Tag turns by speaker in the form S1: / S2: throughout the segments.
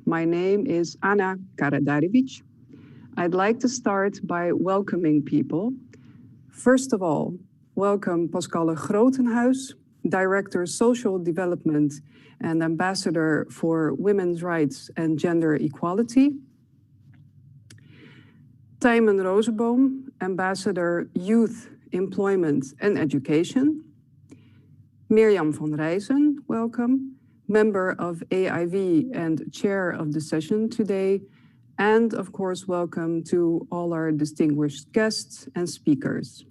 S1: My name is Anna Karadarevic. I'd like to start by welcoming people. First of all, welcome Pascale Grotenhuis, Director Social Development and Ambassador for Women's Rights and Gender Equality. Tijmen Rozenboom, Ambassador Youth, Employment and Education. Mirjam van Rijzen, welcome, member of AIV and chair of the session today. And of course, welcome to all our distinguished guests and speakers.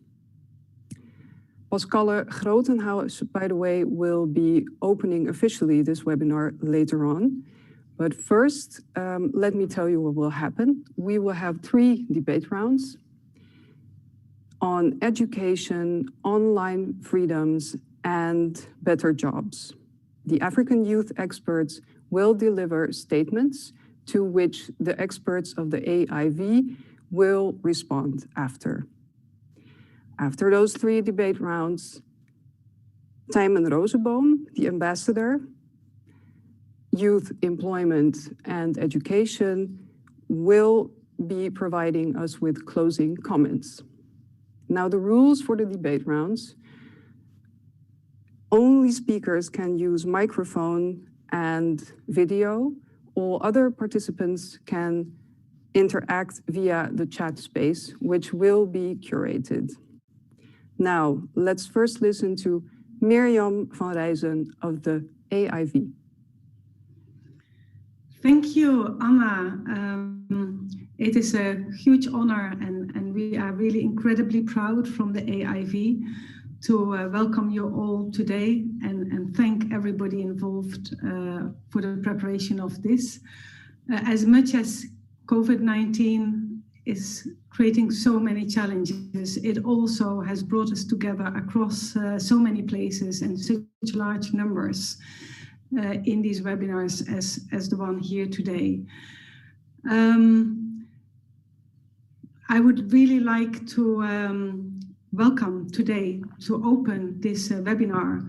S1: Pascale Grotenhuis, by the way, will be opening officially this webinar later on. But first, let me tell you what will happen. We will have 3 debate rounds on education, online freedoms, and better jobs. The African youth experts will deliver statements to which the experts of the AIV will respond after. After those 3 debate rounds, Tijmen Rozenboom, the ambassador, Youth, Employment and Education, will be providing us with closing comments. Now, the rules for the debate rounds: only speakers can use microphone and video. All other participants can interact via the chat space, which will be curated. Now, let's first listen to Mirjam van Rijzen of the AIV.
S2: Thank you, Anna. It is a huge honor, and we are really incredibly proud from the AIV to welcome you all today and thank everybody involved for the preparation of this. As much as COVID-19 is creating so many challenges, it also has brought us together across so many places and such large numbers in these webinars as the one here today. I would really like to welcome today, to open this webinar,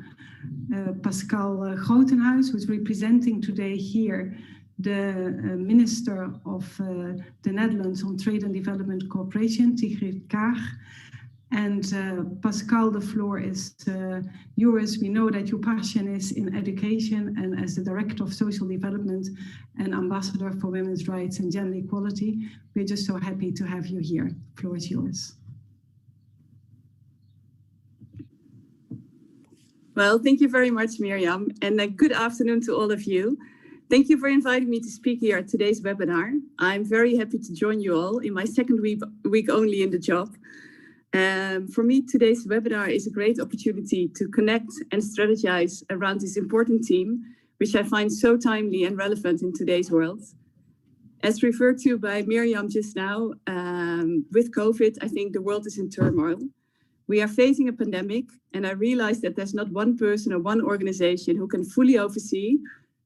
S2: Pascale Grotenhuis, who's representing today here the Minister of the Netherlands on Trade and Development Cooperation, Sigrid Kaag. And Pascale, the floor is yours. We know that your passion is in education, and as the Director of Social Development and Ambassador for Women's Rights and Gender Equality, we're just so happy to have you here. The floor is yours.
S3: Well, thank you very much, Mirjam, and good afternoon to all of you. Thank you for inviting me to speak here at today's webinar. I'm very happy to join you all in my second week only in the job. For me, today's webinar is a great opportunity to connect and strategize around this important theme, which I find so timely and relevant in today's world. As referred to by Mirjam just now, with COVID, I think the world is in turmoil. We are facing a pandemic, and I realize that there's not one person or one organization who can fully oversee,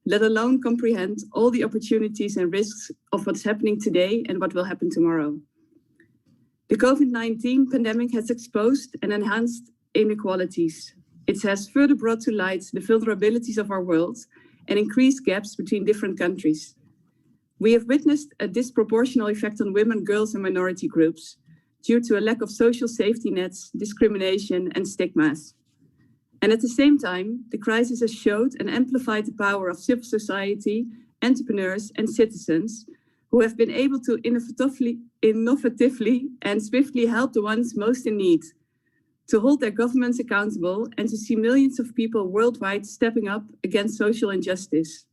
S3: let alone comprehend all the opportunities and risks of what's happening today and what will happen tomorrow. The COVID-19 pandemic has exposed and enhanced inequalities. It has further brought to light the vulnerabilities of our world and increased gaps between different countries. We have witnessed a disproportional effect on women, girls, and minority groups due to a lack of social safety nets, discrimination, and stigmas. And at the same time, the crisis has showed and amplified the power of civil society, entrepreneurs, and citizens who have been able to innovatively and swiftly help the ones most in need, to hold their governments accountable, and to see millions of people worldwide stepping up against social injustice.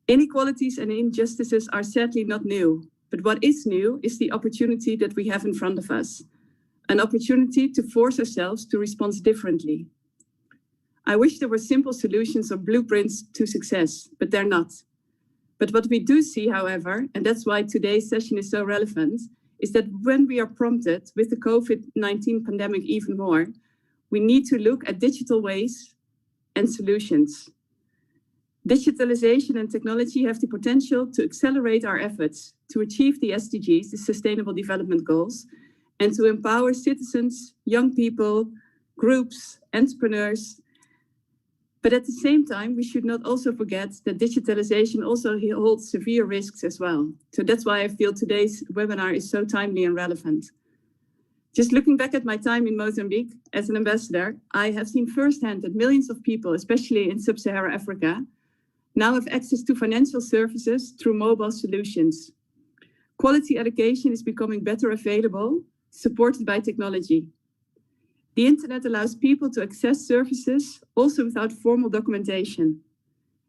S3: Inequalities and injustices are sadly not new, but what is new is the opportunity that we have in front of us, an opportunity to force ourselves to respond differently. I wish there were simple solutions or blueprints to success, but they're not. But what we do see, however, and that's why today's session is so relevant, is that when we are prompted with the COVID-19 pandemic even more, we need to look at digital ways and solutions. Digitalisation and technology have the potential to accelerate our efforts to achieve the SDGs, the Sustainable Development Goals, and to empower citizens, young people, groups, entrepreneurs, But at the same time, we should not also forget that digitalization also holds severe risks as well. So that's why I feel today's webinar is so timely and relevant. Just looking back at my time in Mozambique as an ambassador, I have seen firsthand that millions of people, especially in sub-Saharan Africa, now have access to financial services through mobile solutions. Quality education is becoming better available, supported by technology. The internet allows people to access services also without formal documentation.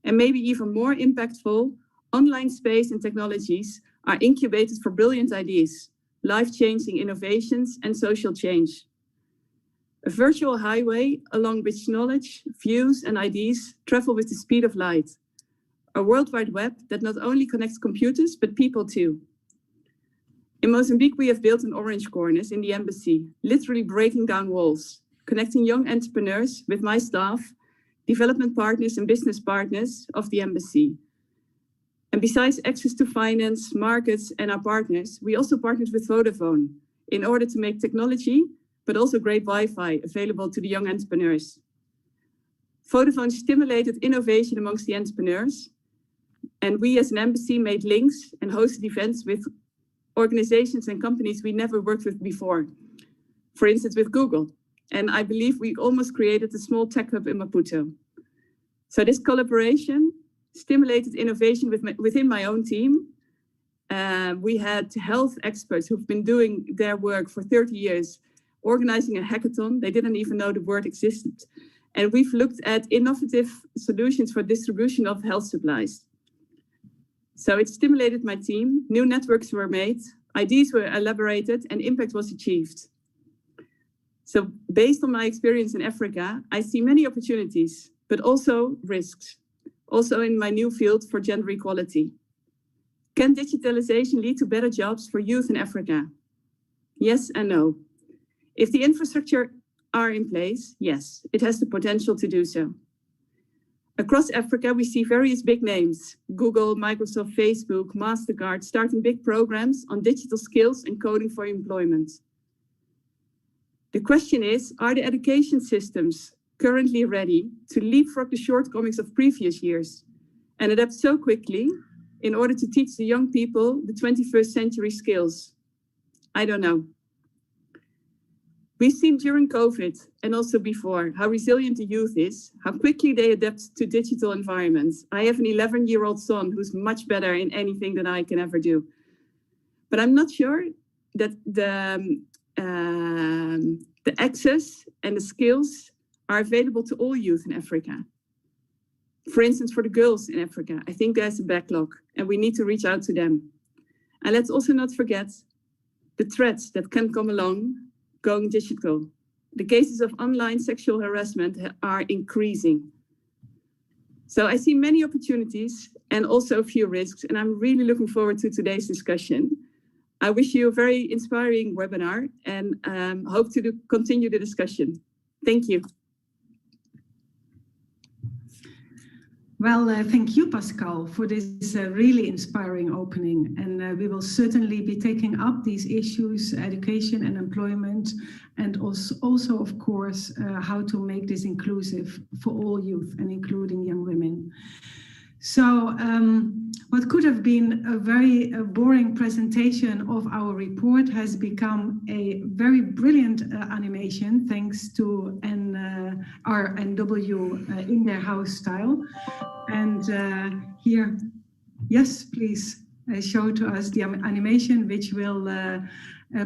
S3: And maybe even more impactful, online space and technologies are incubated for brilliant ideas, life-changing innovations and social change. A virtual highway along which knowledge, views and ideas travel with the speed of light. A World Wide Web that not only connects computers, but people too. In Mozambique, we have built an orange cornice in the embassy, literally breaking down walls, connecting young entrepreneurs with my staff, development partners and business partners of the embassy. And besides access to finance, markets and our partners, we also partnered with Vodafone in order to make technology, but also great Wi-Fi available to the young entrepreneurs. Vodafone stimulated innovation amongst the entrepreneurs, and we as an embassy made links and hosted events with organizations and companies we never worked with before. For instance, with Google. And I believe we almost created a small tech hub in Maputo. So this collaboration stimulated innovation within my own team. We had health experts who've been doing their work for 30 years, organizing a hackathon. They didn't even know the word existed. And we've looked at innovative solutions for distribution of health supplies. So it stimulated my team, new networks were made, ideas were elaborated, and impact was achieved. So based on my experience in Africa, I see many opportunities, but also risks, also in my new field for gender equality. Can digitalization lead to better jobs for youth in Africa? Yes and no. If the infrastructure are in place, yes, it has the potential to do so. Across Africa, we see various big names, Google, Microsoft, Facebook, MasterCard, starting big programs on digital skills and coding for employment. The question is, are the education systems currently ready to leapfrog the shortcomings of previous years and adapt so quickly in order to teach the young people the 21st century skills? I don't know. We've seen during COVID and also before how resilient the youth is, how quickly they adapt to digital environments. I have an 11-year-old son who's much better in anything than I can ever do. But I'm not sure that the access and the skills are available to all youth in Africa. For instance, for the girls in Africa, I think there's a backlog and we need to reach out to them. And let's also not forget the threats that can come along going digital. The cases of online sexual harassment are increasing. So I see many opportunities and also a few risks, and I'm really looking forward to today's discussion. I wish you a very inspiring webinar and hope to continue the discussion. Thank you.
S2: Well, thank you, Pascal, for this really inspiring opening. And we will certainly be taking up these issues, education and employment, and also of course, how to make this inclusive for all youth and including young women. So what could have been a very boring presentation of our report has become a very brilliant animation thanks to our NW in their house style. And here, yes, please show to us the animation which will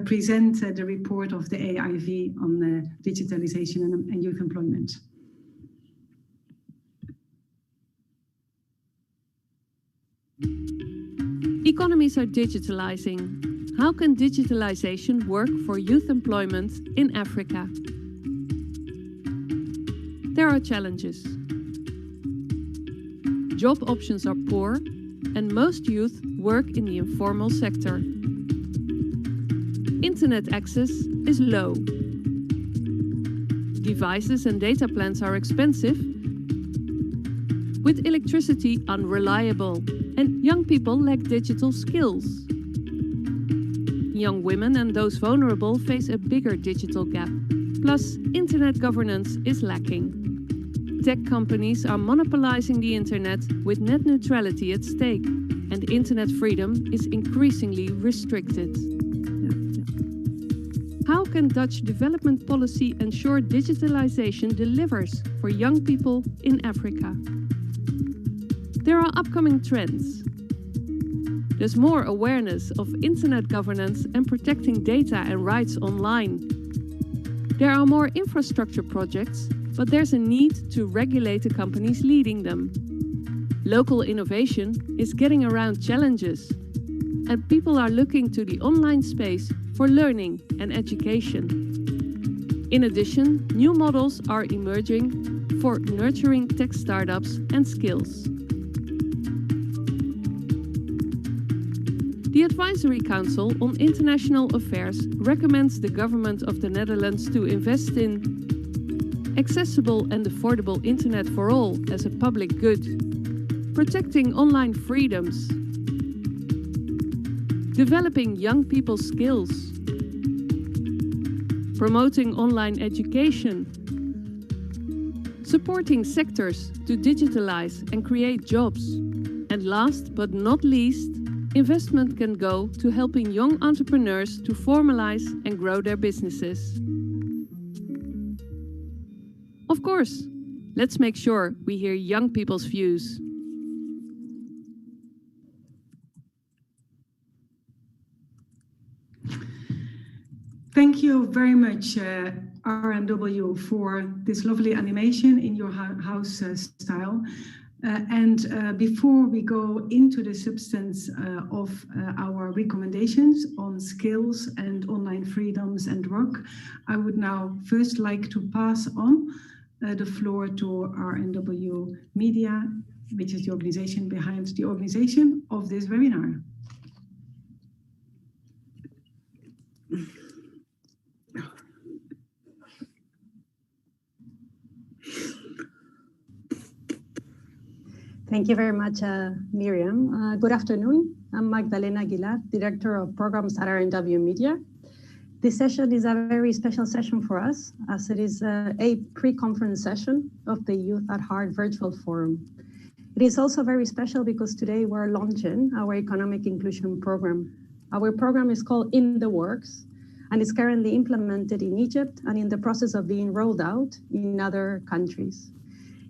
S2: present the report of the AIV on digitalization and youth employment.
S4: Economies are digitalizing. How can digitalization work for youth employment in Africa? There are challenges. Job options are poor, and most youth work in the informal sector. Internet access is low. Devices and data plans are expensive, with electricity unreliable, and young people lack digital skills. Young women and those vulnerable face a bigger digital gap, plus internet governance is lacking. Big tech companies are monopolizing the internet with net neutrality at stake, and internet freedom is increasingly restricted. How can Dutch development policy ensure digitalization delivers for young people in Africa? There are upcoming trends. There's more awareness of internet governance and protecting data and rights online. There are more infrastructure projects, but there's a need to regulate the companies leading them. Local innovation is getting around challenges, and people are looking to the online space for learning and education. In addition, new models are emerging for nurturing tech startups and skills. The Advisory Council on International Affairs recommends the government of the Netherlands to invest in accessible and affordable internet for all as a public good, protecting online freedoms, developing young people's skills, promoting online education, supporting sectors to digitalize and create jobs, and last but not least, investment can go to helping young entrepreneurs to formalize and grow their businesses. Of course, let's make sure we hear young people's views.
S2: Thank you very much, RNW, for this lovely animation in your house style. Before we go into the substance of our recommendations on skills and online freedoms and work, I would now first like to pass on the floor to RNW Media, which is the organization behind the organization of this webinar.
S5: Thank you very much, Miriam. Good afternoon. I'm Magdalena Aguilar, Director of Programs at RNW Media. This session is a very special session for us, as it is a pre-conference session of the Youth at Heart Virtual Forum. It is also very special because today we're launching our economic inclusion program. Our program is called In the Works, and is currently implemented in Egypt and in the process of being rolled out in other countries.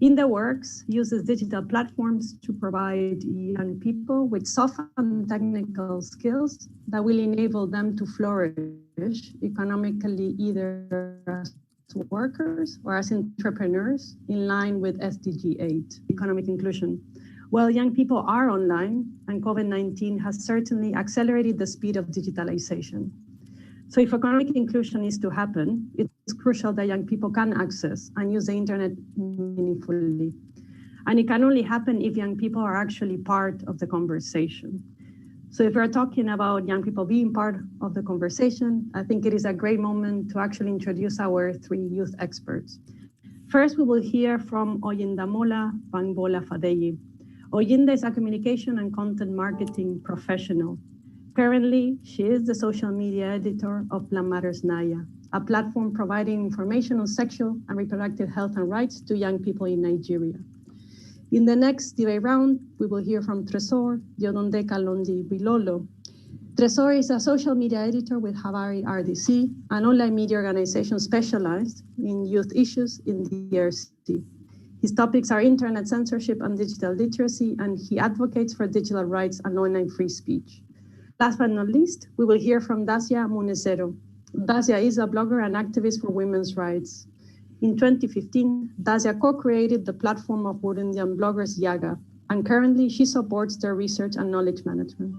S5: In the Works uses digital platforms to provide young people with soft and technical skills that will enable them to flourish economically, either as workers or as entrepreneurs, in line with SDG 8, economic inclusion. Well, young people are online, and COVID-19 has certainly accelerated the speed of digitalization. So if economic inclusion is to happen, it's crucial that young people can access and use the internet meaningfully. And it can only happen if young people are actually part of the conversation. So if we're talking about young people being part of the conversation, I think it is a great moment to actually introduce our three youth experts. First, we will hear from Oyindamola Bangbola Fadeyi. Oyinda is a communication and content marketing professional. Currently, she is the social media editor of Plan Matters Naya, a platform providing information on sexual and reproductive health and rights to young people in Nigeria. In the next debate round, we will hear from Tresor Yodondeka Londi Bilolo. Tresor is a social media editor with Habari RDC, an online media organization specialized in youth issues in the DRC. His topics are internet censorship and digital literacy, and he advocates for digital rights and online free speech. Last but not least, we will hear from Dacia Munezero. Dacia is a blogger and activist for women's rights. In 2015, Dacia co-created the platform of Burundian bloggers Yaga, and currently she supports their research and knowledge management.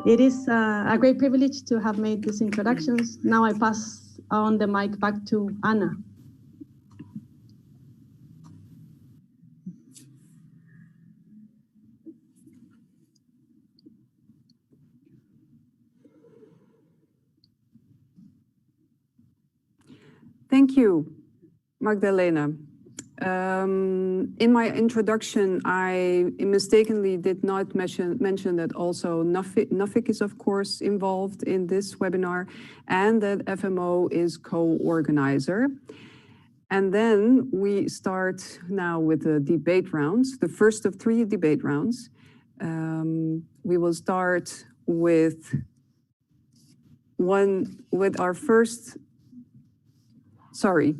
S5: It is a great privilege to have made these introductions. Now I pass on the mic back to Anna.
S1: Thank you, Magdalena. In my introduction, I mistakenly did not mention that also NAFIC is, of course, involved in this webinar, and that FMO is co-organizer. And then we start now with the debate rounds, the first of 3 debate rounds. We will start with our first, sorry.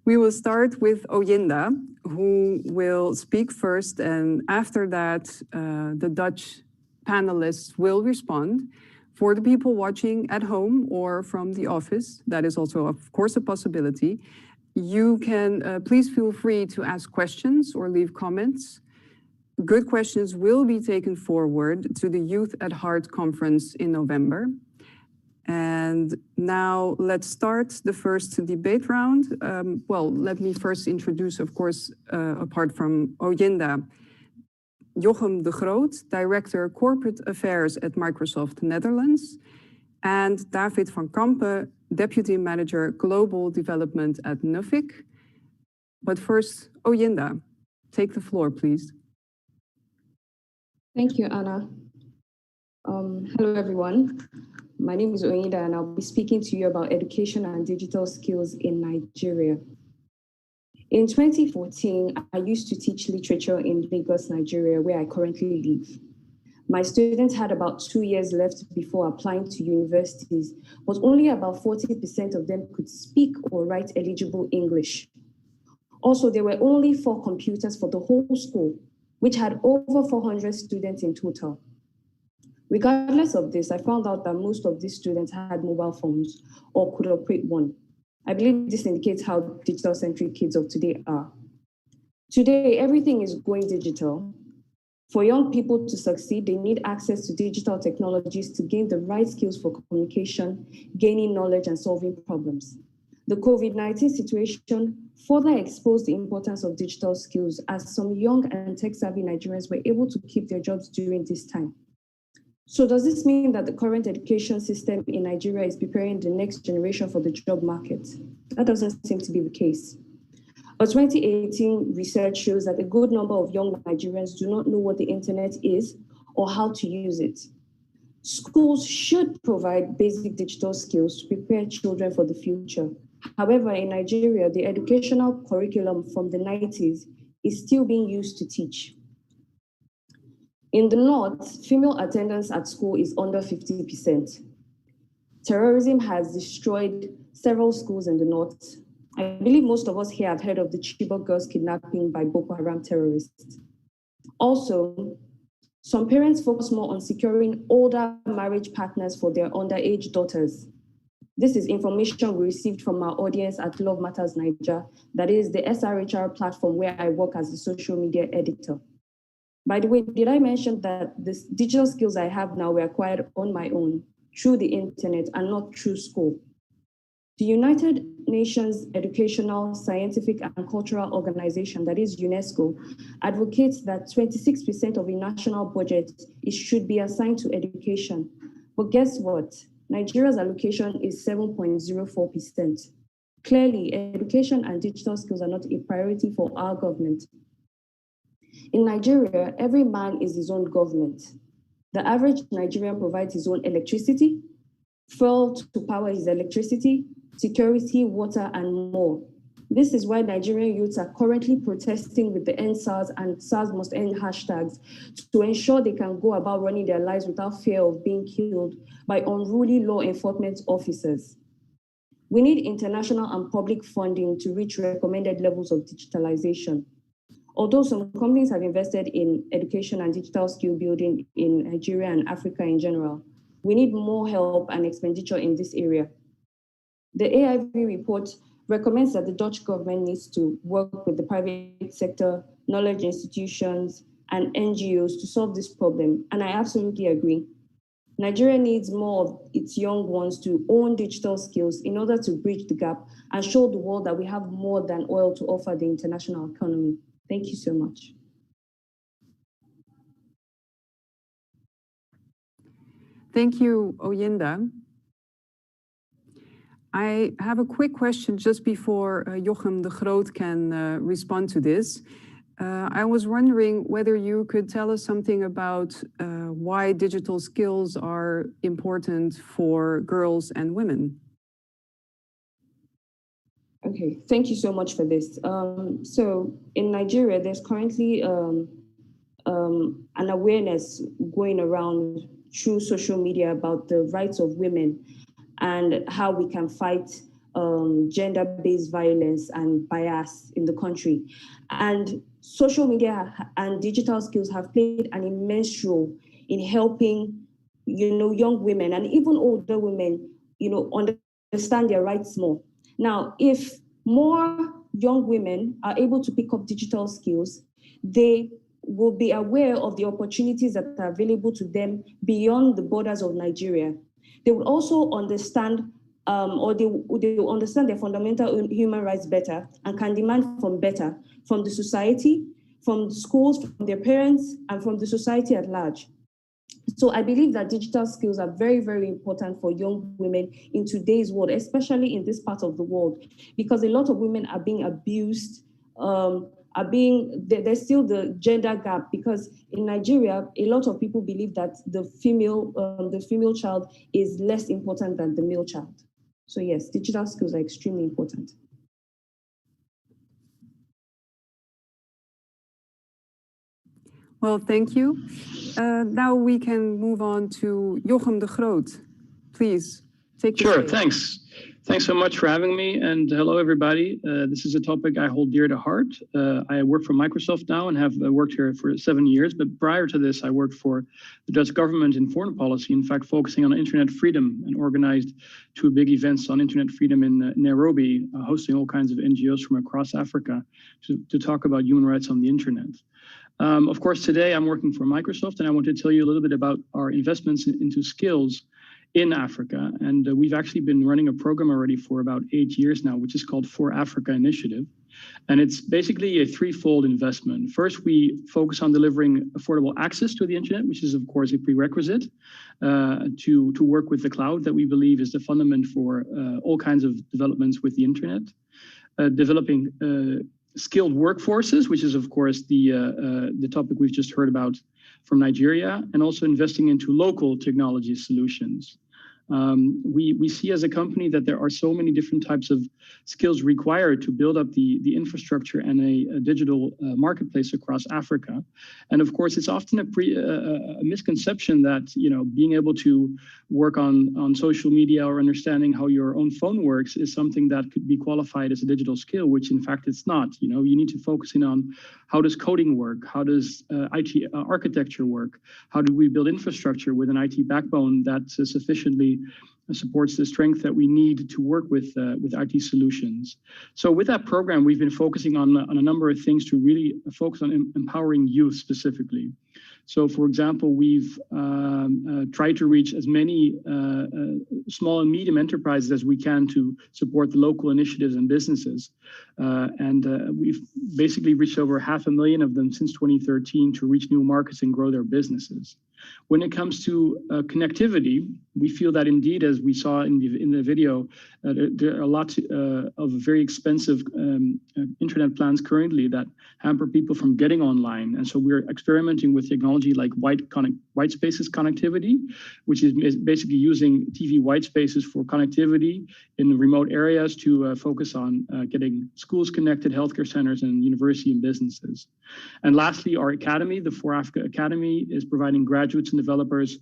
S1: We will start with Oyinda, who will speak first, and after that, the Dutch panelists will respond. For the people watching at home or from the office, that is also, of course, a possibility. You can please feel free to ask questions or leave comments. Good questions will be taken forward to the Youth at Heart conference in November. And now let's start the first debate round. Well, let me first introduce, of course, apart from Oyinda, Jochem de Groot, Director Corporate Affairs at Microsoft Netherlands, and David van Kampen, Deputy Manager Global Development at Nuffic. But first, Oyinda, take the floor, please.
S6: Thank you, Anna. Hello, everyone. My name is Oyinda, and I'll be speaking to you about education and digital skills in Nigeria. In 2014, I used to teach literature in Lagos, Nigeria, where I currently live. My students had about 2 years left before applying to universities, but only about 40% of them could speak or write eligible English. Also, there were only 4 computers for the whole school, which had over 400 students in total. Regardless of this, I found out that most of these students had mobile phones or could operate one. I believe this indicates how digital-centric kids of today are. Today, everything is going digital. For young people to succeed, they need access to digital technologies to gain the right skills for communication, gaining knowledge, and solving problems. The COVID-19 situation further exposed the importance of digital skills, as some young and tech-savvy Nigerians were able to keep their jobs during this time. So does this mean that the current education system in Nigeria is preparing the next generation for the job market? That doesn't seem to be the case. A 2018 research shows that a good number of young Nigerians do not know what the internet is or how to use it. Schools should provide basic digital skills to prepare children for the future. However, in Nigeria, the educational curriculum from the 90s is still being used to teach. In the North, female attendance at school is under 50%. Terrorism has destroyed several schools in the North. I believe most of us here have heard of the Chibok girls kidnapping by Boko Haram terrorists. Also, some parents focus more on securing older marriage partners for their underage daughters. This is information we received from our audience at Love Matters Niger, that is the SRHR platform where I work as the social media editor. By the way, did I mention that the digital skills I have now were acquired on my own through the internet and not through school? The United Nations Educational, Scientific, and Cultural Organization, that is UNESCO, advocates that 26% of the national budget should be assigned to education. But guess what? Nigeria's allocation is 7.04%. Clearly, education and digital skills are not a priority for our government. In Nigeria, every man is his own government. The average Nigerian provides his own electricity, fuel to power his electricity, security, water, and more. This is why Nigerian youths are currently protesting with the End SARS and SARS Must End hashtags to ensure they can go about running their lives without fear of being killed by unruly law enforcement officers. We need international and public funding to reach recommended levels of digitalization. Although some companies have invested in education and digital skill building in Nigeria and Africa in general, we need more help and expenditure in this area. The AIV report recommends that the Dutch government needs to work with the private sector, knowledge institutions, and NGOs to solve this problem, and I absolutely agree. Nigeria needs more of its young ones to own digital skills in order to bridge the gap and show the world that we have more than oil to offer the international economy. Thank you so much.
S1: Thank you, Oyinda. I have a quick question just before Jochem de Groot can respond to this. I was wondering whether you could tell us something about why digital skills are important for girls and women.
S6: Okay, thank you so much for this. So in Nigeria, there's currently an awareness going around through social media about the rights of women and how we can fight gender-based violence and bias in the country. And social media and digital skills have played an immense role in helping, young women and even older women, understand their rights more. Now, if more young women are able to pick up digital skills, they will be aware of the opportunities that are available to them beyond the borders of Nigeria. They will also understand they will understand their fundamental human rights better and can demand better from the society, from schools, from their parents, and from the society at large. So I believe that digital skills are very, very important for young women in today's world, especially in this part of the world, because a lot of women are being abused, there's still the gender gap, because in Nigeria, a lot of people believe that the female child is less important than the male child. So yes, digital skills are extremely important.
S1: Well, thank you. Now we can move on to Jochem de Groot. Please, take the
S7: Sure,
S1: stage.
S7: thanks. Thanks so much for having me, and hello, everybody. This is a topic I hold dear to heart. I work for Microsoft now and have worked here for 7 years, but prior to this, I worked for the Dutch government in foreign policy, in fact, focusing on internet freedom, and organized 2 big events on internet freedom in Nairobi, hosting all kinds of NGOs from across Africa to talk about human rights on the internet. Of course, today I'm working for Microsoft, and I want to tell you a little bit about our investments into skills in Africa. And we've actually been running a program already for about 8 years now, which is called For Africa Initiative. And it's basically a threefold investment. First, we focus on delivering affordable access to the internet, which is, of course, a prerequisite to work with the cloud that we believe is the fundament for all kinds of developments with the internet. Developing skilled workforces, which is, of course, the topic we've just heard about from Nigeria, and also investing into local technology solutions. We see as a company that there are so many different types of skills required to build up the infrastructure and a digital marketplace across Africa. And of course, it's often a misconception that being able to work on social media or understanding how your own phone works is something that could be qualified as a digital skill, which in fact it's not. You need to focus in on how does coding work, how does IT architecture work, how do we build infrastructure with an IT backbone that sufficiently supports the strength that we need to work with IT solutions. So with that program, we've been focusing on a number of things to really focus on empowering youth specifically. So, for example, we've tried to reach as many small and medium enterprises as we can to support the local initiatives and businesses. We've basically reached over 500,000 of them since 2013 to reach new markets and grow their businesses. When it comes to connectivity, we feel that indeed, as we saw in the video, there are a lot of very expensive internet plans currently that hamper people from getting online. And so we're experimenting with technology like white spaces connectivity, which is basically using TV white spaces for connectivity in remote areas to focus on getting schools connected, healthcare centers, and university and businesses. And lastly, our academy, the For Africa Academy, is providing graduates and developers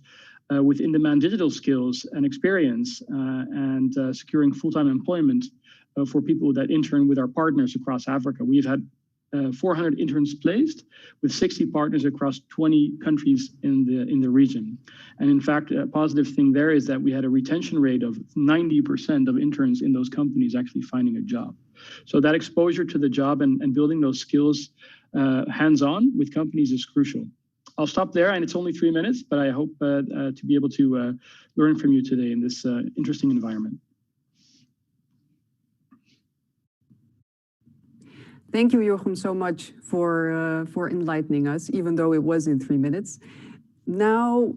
S7: with in-demand digital skills and experience and securing full-time employment for people that intern with our partners across Africa. We've had 400 interns placed with 60 partners across 20 countries in the region. And in fact, a positive thing there is that we had a retention rate of 90% of interns in those companies actually finding a job. So that exposure to the job and building those skills hands-on with companies is crucial. I'll stop there, and it's only 3 minutes, but I hope to be able to learn from you today in this interesting environment.
S1: Thank you, Jochem, so much for enlightening us, even though it was in 3 minutes. Now,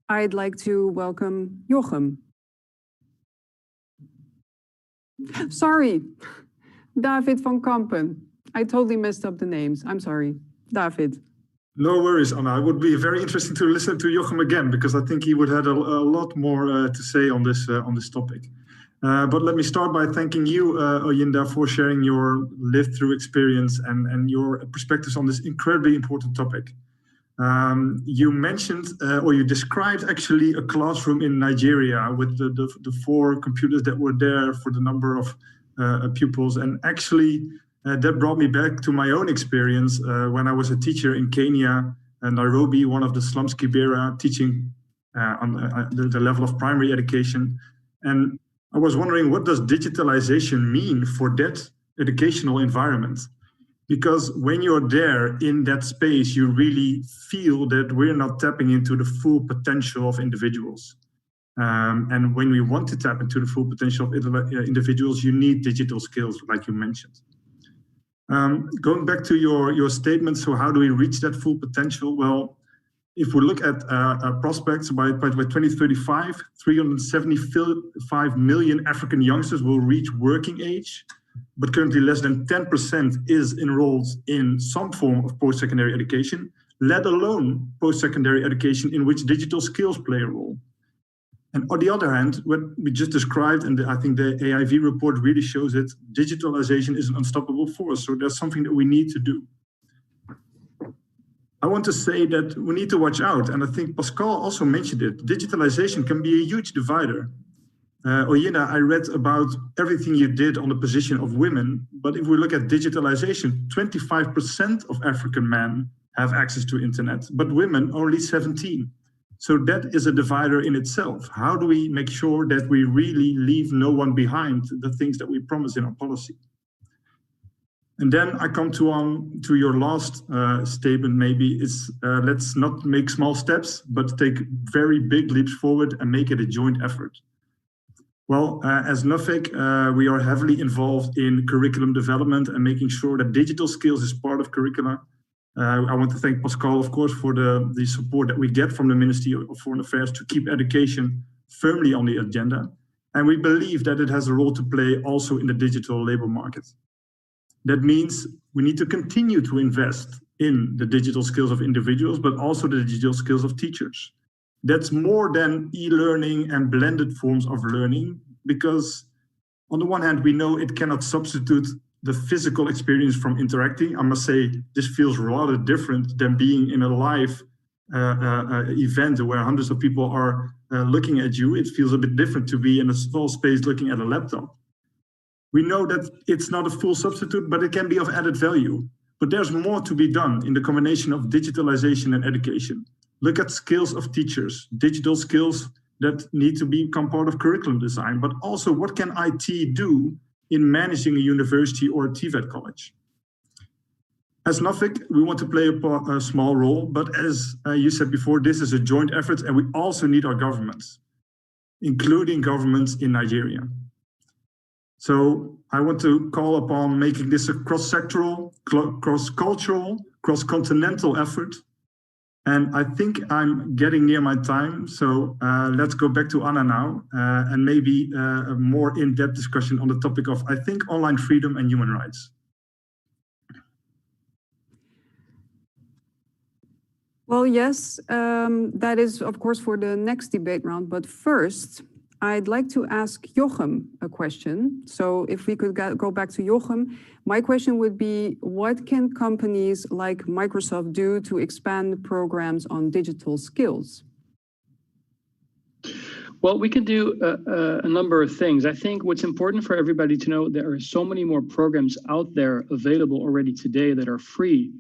S1: I'd like to welcome Jochem. Sorry, David van Kampen. I totally messed up the names. I'm sorry. David.
S8: No worries, Anna. It would be very interesting to listen to Jochem again, because I think he would have a lot more to say on this topic. But let me start by thanking you, Oyinda, for sharing your lived-through experience and your perspectives on this incredibly important topic. You mentioned, or you described actually a classroom in Nigeria with the 4 computers that were there for the number of pupils. And actually, that brought me back to my own experience when I was a teacher in Kenya, Nairobi, one of the slums, Kibera, teaching on the level of primary education. And I was wondering, what does digitalization mean for that educational environment? Because when you're there in that space, you really feel that we're not tapping into the full potential of individuals. And when we want to tap into the full potential of individuals, you need digital skills, like you mentioned. Going back to your statement, so how do we reach that full potential? Well, if we look at prospects, by 2035, 375 million African youngsters will reach working age, but currently less than 10% is enrolled in some form of post-secondary education, let alone post-secondary education in which digital skills play a role. And on the other hand, what we just described, and I think the AIV report really shows it, digitalization is an unstoppable force. So there's something that we need to do. I want to say that we need to watch out, and I think Pascal also mentioned it. Digitalization can be a huge divider. Oyinda, I read about everything you did on the position of women, but if we look at digitalization, 25% of African men have access to internet, but women only 17%. So that is a divider in itself. How do we make sure that we really leave no one behind the things that we promise in our policy? And then I come to your last statement, maybe, is let's not make small steps, but take very big leaps forward and make it a joint effort. Well, as NUFIC, we are heavily involved in curriculum development and making sure that digital skills is part of curricula. I want to thank Pascal, of course, for the support that we get from the Ministry of Foreign Affairs to keep education firmly on the agenda. And we believe that it has a role to play also in the digital labor market. That means we need to continue to invest in the digital skills of individuals, but also the digital skills of teachers. That's more than e-learning and blended forms of learning, because on the one hand, we know it cannot substitute the physical experience from interacting. I must say, this feels rather different than being in a live event where hundreds of people are looking at you. It feels a bit different to be in a small space looking at a laptop. We know that it's not a full substitute, but it can be of added value. But there's more to be done in the combination of digitalization and education. Look at skills of teachers, digital skills that need to become part of curriculum design, but also what can IT do in managing a university or a TVET college? As NUFIC, we want to play a small role, but as you said before, this is a joint effort, and we also need our governments, including governments in Nigeria. So I want to call upon making this a cross-sectoral, cross-cultural, cross-continental effort. And I think I'm getting near my time, so let's go back to Anna now, and maybe a more in-depth discussion on the topic of, I think, online freedom and human rights.
S1: Well, yes, that is, of course, for the next debate round. But first, I'd like to ask Jochem a question. So if we could go back to Jochem, my question would be, what can companies like Microsoft do to expand programs on digital skills?
S7: Well, we could do a number of things. I think what's important for everybody to know, there are so many more programs out there available already today that are free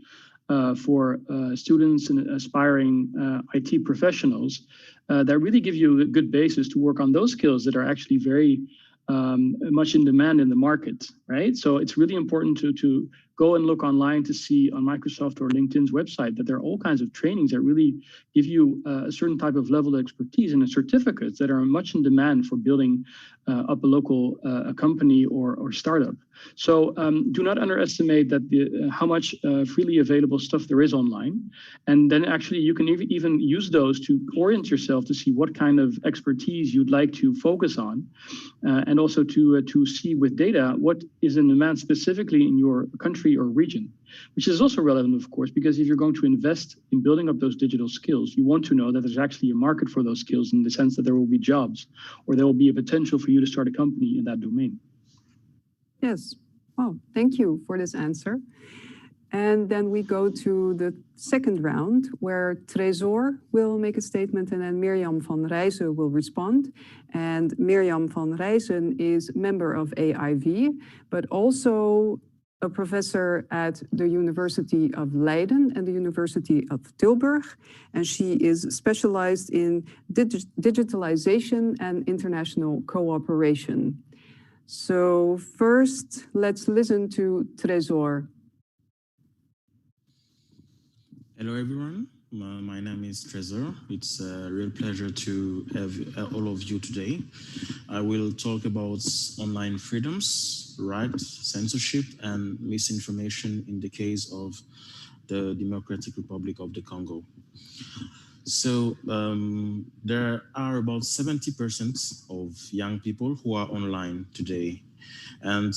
S7: for students and aspiring IT professionals that really give you a good basis to work on those skills that are actually very much in demand in the market, right? So it's really important to go and look online to see on Microsoft or LinkedIn's website that there are all kinds of trainings that really give you a certain type of level of expertise and certificates that are much in demand for building up a local company or startup. So do not underestimate that how much freely available stuff there is online. And then actually you can even use those to orient yourself to see what kind of expertise you'd like to focus on. And also to see with data what is in demand specifically in your country country or region, which is also relevant, of course, because if you're going to invest in building up those digital skills, you want to know that there's actually a market for those skills in the sense that there will be jobs or there will be a potential for you to start a company in that domain.
S1: Yes. Oh, thank you for this answer. And then we go to the second round where Tresor will make a statement and then Mirjam van Rijzen will respond. And Mirjam van Rijzen is member of AIV, but also a professor at the University of Leiden and the University of Tilburg. And she is specialized in digitalization and international cooperation. So first, let's listen to Tresor.
S9: Hello, everyone. My name is Tresor. It's a real pleasure to have all of you today. I will talk about online freedoms, rights, censorship, and misinformation in the case of the Democratic Republic of the Congo. So there are about 70% of young people who are online today. And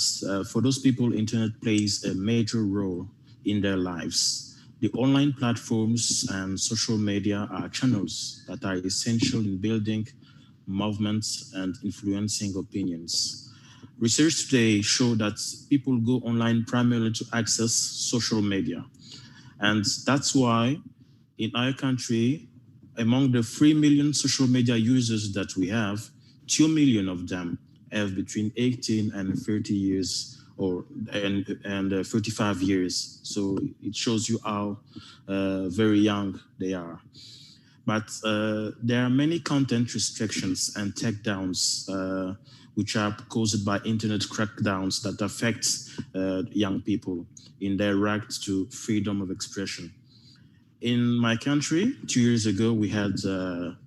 S9: for those people, internet plays a major role in their lives. The online platforms and social media are channels that are essential in building movements and influencing opinions. Research today shows that people go online primarily to access social media. And that's why in our country, among the 3 million social media users that we have, 2 million of them have between 18 and 30 years and 35 years. So it shows you how very young they are. But there are many content restrictions and takedowns which are caused by internet crackdowns that affect young people in their right to freedom of expression. In my country, 2 years ago, we had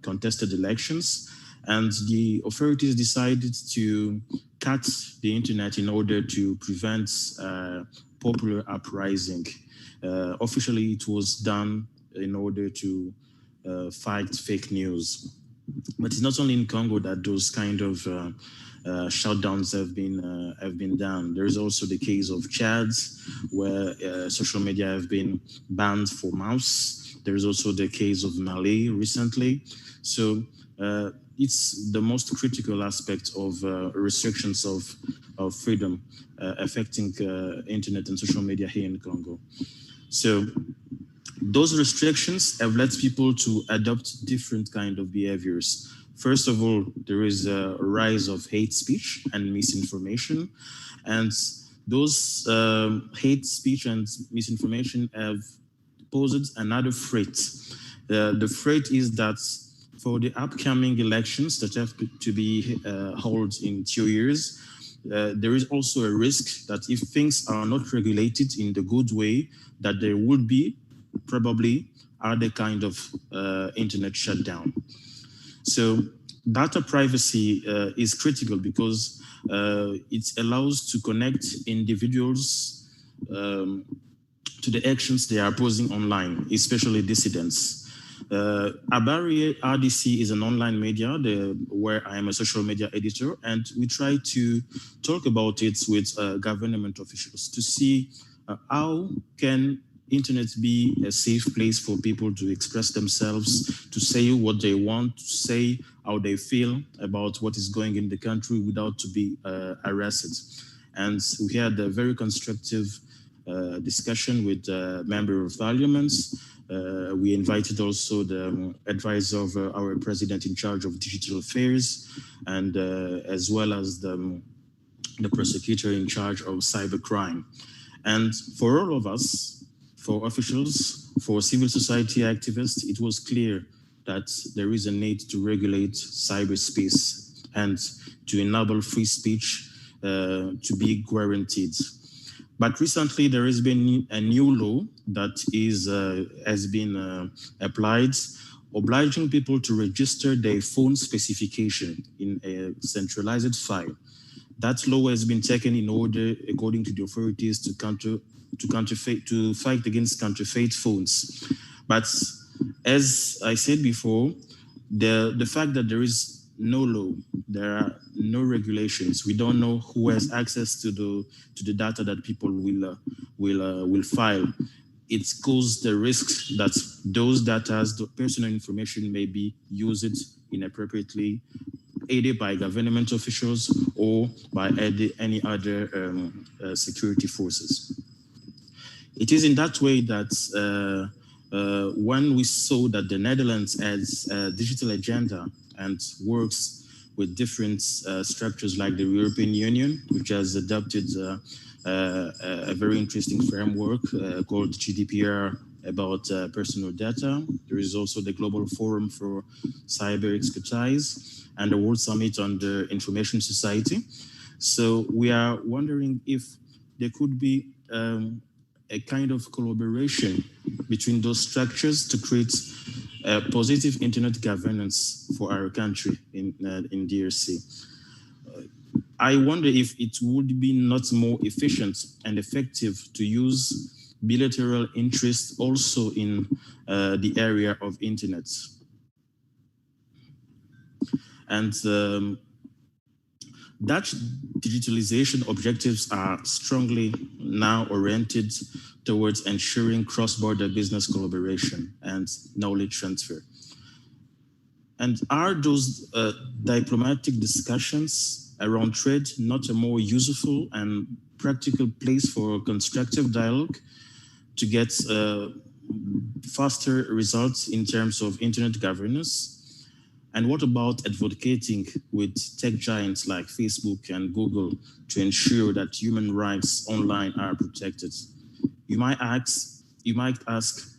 S9: contested elections, and the authorities decided to cut the internet in order to prevent popular uprising. Officially, it was done in order to fight fake news. But it's not only in Congo that those kind of shutdowns have been done. There is also the case of Chad, where social media have been banned for months. There is also the case of Mali recently. So it's the most critical aspect of restrictions of freedom affecting internet and social media here in Congo. So those restrictions have led people to adopt different kind of behaviors. First of all, there is a rise of hate speech and misinformation. And those hate speech and misinformation have posed another threat. The threat is that for the upcoming elections that have to be held in 2 years, there is also a risk that if things are not regulated in the good way, that there would be probably other kind of internet shutdown. So data privacy is critical because it allows to connect individuals to the actions they are posing online, especially dissidents. Abari RDC is an online media where I am a social media editor, and we try to talk about it with government officials to see how can internet be a safe place for people to express themselves, to say what they want, to say how they feel about what is going in the country without to be arrested. And we had a very constructive discussion with member of parliaments. We invited also the advisor of our president in charge of digital affairs, and as well as the prosecutor in charge of cybercrime. And for all of us, for officials, for civil society activists, it was clear that there is a need to regulate cyberspace and to enable free speech to be guaranteed. But recently, there has been a new law that has been applied, obliging people to register their phone specification in a centralized file. That law has been taken in order, according to the authorities, to fight against counterfeit phones. But as I said before, the fact that there is no law, there are no regulations. We don't know who has access to the data that people will file. It caused the risk that those data, the personal information, may be used inappropriately, either by government officials or by any other security forces. It is in that way that when we saw that the Netherlands has a digital agenda and works with different structures like the European Union, which has adopted a very interesting framework called GDPR about personal data. There is also the Global Forum for Cyber Expertise and the World Summit on the Information Society. So we are wondering if there could be a kind of collaboration between those structures to create a positive internet governance for our country in DRC. I wonder if it would be not more efficient and effective to use bilateral interests also in the area of internet. And Dutch digitalization objectives are strongly now oriented towards ensuring cross-border business collaboration and knowledge transfer. And are those diplomatic discussions around trade not a more useful and practical place for constructive dialogue to get faster results in terms of internet governance? And what about advocating with tech giants like Facebook and Google to ensure that human rights online are protected? You might ask,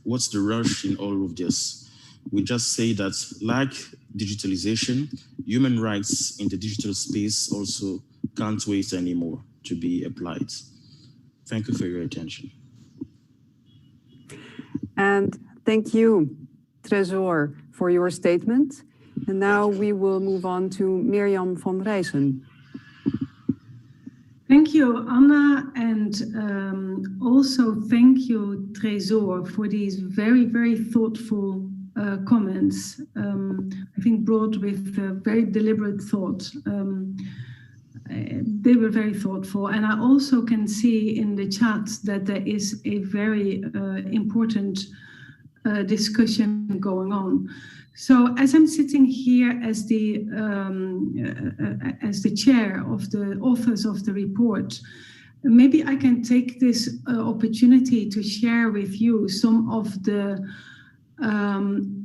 S9: what's the rush in all of this? We just say that, like digitalization, human rights in the digital space also can't wait anymore to be applied. Thank you for your attention.
S1: And thank you, Tresor, for your statement. And now we will move on to Mirjam van Rijssen.
S2: Thank you, Anna, and also thank you, Tresor, for these very, very thoughtful comments. I think brought with very deliberate thought. They were very thoughtful, and I also can see in the chat that there is a very important discussion going on. So as I'm sitting here as the chair of the authors of the report, maybe I can take this opportunity to share with you some of the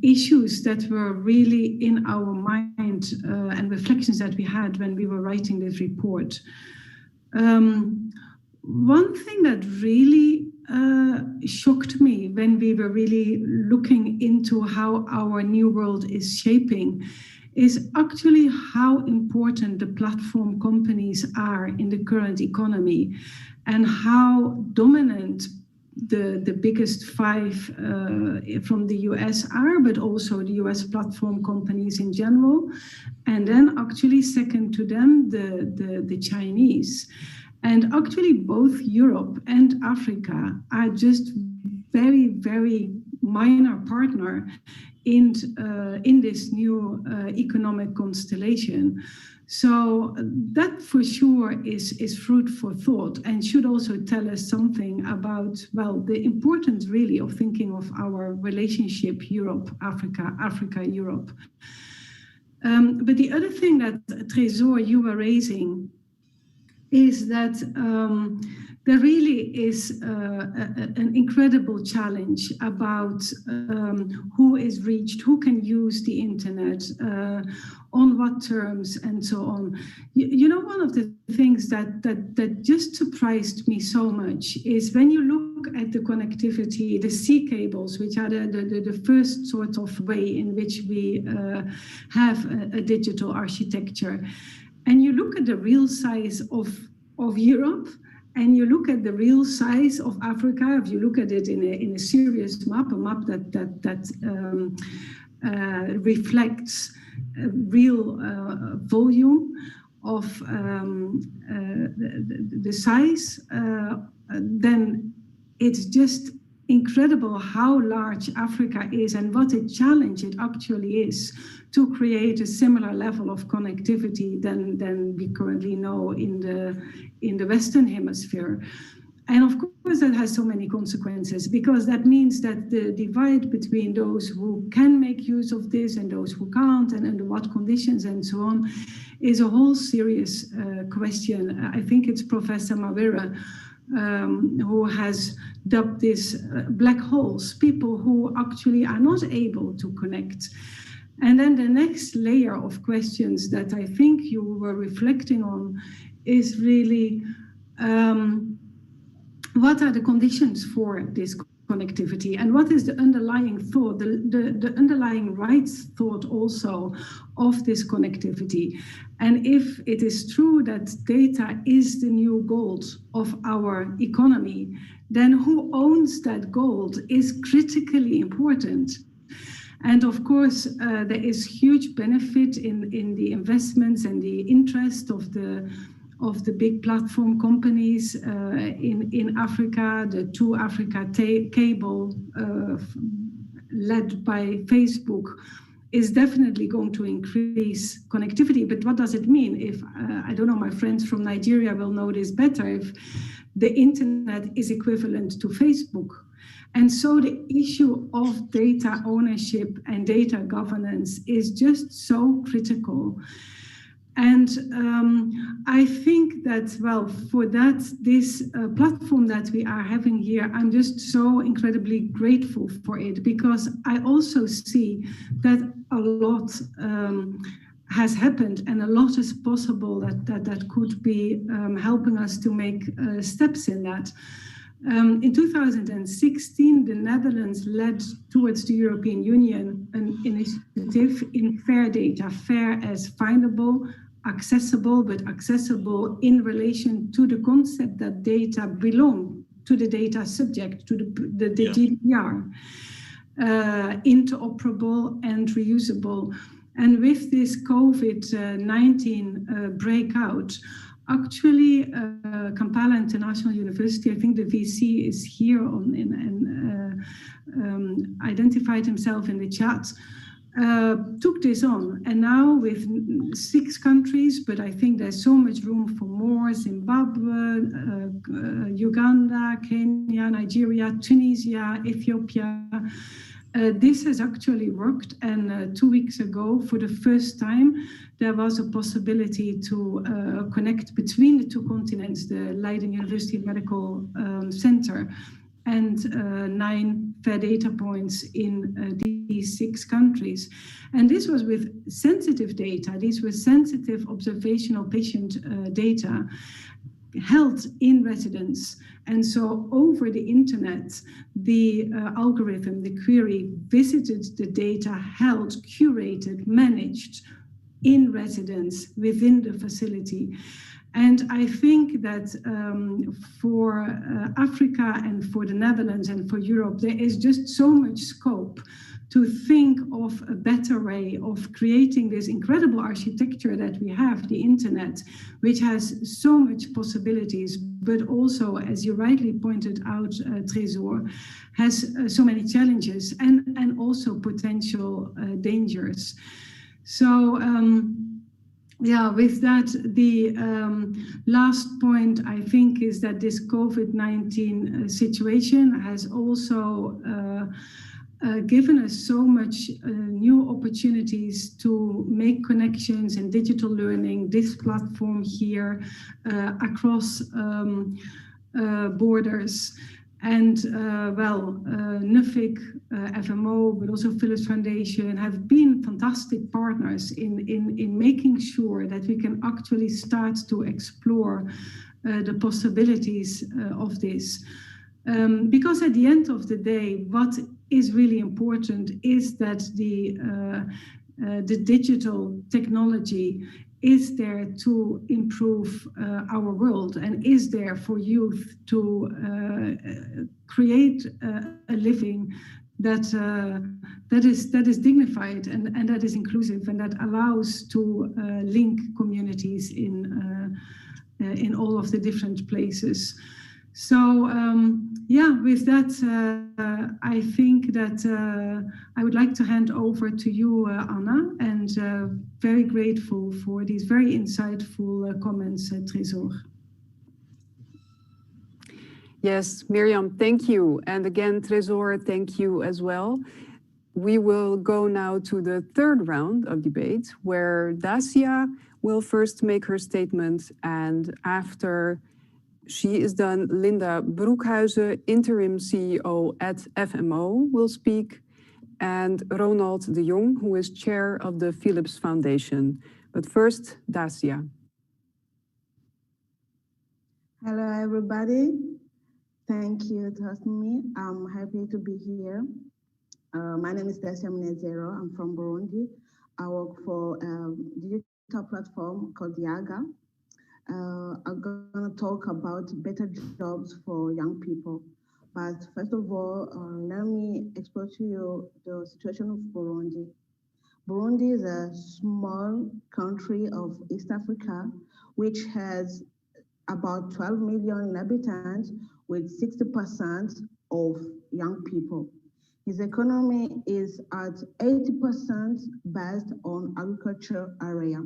S2: issues that were really in our mind and reflections that we had when we were writing this report. One thing that really shocked me when we were really looking into how our new world is shaping is actually how important the platform companies are in the current economy and how dominant the biggest five from the US are, but also the US platform companies in general. And then actually second to them, the Chinese. And actually both Europe and Africa are just very, very minor partner in this new economic constellation. So that for sure is fruit for thought and should also tell us something about, well, the importance really of thinking of our relationship Europe-Africa, Africa-Europe. But the other thing that, Tresor, you were raising is that there really is an incredible challenge about who is reached, who can use the internet, on what terms, and so on. You know, one of the things that just surprised me so much is when you look at the connectivity, the sea cables, which are the first sort of way in which we have a digital architecture. And you look at the real size of Europe, and you look at the real size of Africa. If you look at it in a serious map, a map that reflects a real volume of the size, then it's just incredible how large Africa is and what a challenge it actually is to create a similar level of connectivity than we currently know in the Western Hemisphere. And of course, that has so many consequences, because that means that the divide between those who can make use of this and those who can't, and under what conditions and so on, is a whole serious question. I think it's Professor Mawira who has dubbed this black holes, people who actually are not able to connect. And then the next layer of questions that I think you were reflecting on is really what are the conditions for this connectivity, and what is the underlying thought, the underlying rights thought also of this connectivity. And if it is true that data is the new gold of our economy, then who owns that gold is critically important. And of course, there is huge benefit in the investments and the interest of the big platform companies in Africa. The Two Africa cable led by Facebook is definitely going to increase connectivity. But what does it mean? If, I don't know, my friends from Nigeria will know this better, if the internet is equivalent to Facebook. And so the issue of data ownership and data governance is just so critical. And I think that, well, for that, this platform that we are having here, I'm just so incredibly grateful for it, because I also see that a lot has happened and a lot is possible that could be helping us to make steps in that. In 2016, the Netherlands led towards the European Union an initiative in fair data, fair as findable, accessible, but accessible in relation to the concept that data belong to the data subject, to the GDPR, interoperable and reusable. And with this COVID-19 breakout, actually, Kampala International University, I think the VC is here and identified himself in the chat, took this on. And now with 6 countries, but I think there's so much room for more: Zimbabwe, Uganda, Kenya, Nigeria, Tunisia, Ethiopia. This has actually worked, and 2 weeks ago, for the first time, there was a possibility to connect between the 2 continents, the Leiden University Medical Center, and 9 fair data points in these 6 countries. And this was with sensitive data. These were sensitive observational patient data held in residence. And so over the internet, the algorithm, the query, visited the data held, curated, managed in residence within the facility. And I think that for Africa and for the Netherlands and for Europe, there is just so much scope to think of a better way of creating this incredible architecture that we have, the internet, which has so much possibilities, but also, as you rightly pointed out, Trésor, has so many challenges and also potential dangers. So, yeah, with that, the last point, I think, is that this COVID-19 situation has also given us so much new opportunities to make connections in digital learning, this platform here, across borders. And NUFIC, FMO, but also Philips Foundation have been fantastic partners in making sure that we can actually start to explore the possibilities of this. Because at the end of the day, what is really important is that the digital technology is there to improve our world and is there for youth to create a living that is dignified and that is inclusive and that allows to link communities in all of the different places. So yeah, with that, I think that I would like to hand over to you, Anna, and very grateful for these very insightful comments, Trésor.
S1: Yes, Miriam, thank you. And again, Trésor, thank you as well. We will go now to the third round of debate, where Dacia will first make her statement, and after she is done, Linda Broekhuizen, interim CEO at FMO, will speak, and Ronald de Jong, who is chair of the Philips Foundation. But first, Dacia.
S10: Hello, everybody. Thank you for hosting me. I'm happy to be here. My name is Dacia Munezero. I'm from Burundi. I work for a digital platform called Yaga. I'm going to talk about better jobs for young people. But first of all, let me explain to you the situation of Burundi. Burundi is a small country of East Africa, which has about 12 million inhabitants with 60% of young people. His economy is at 80% based on agriculture area.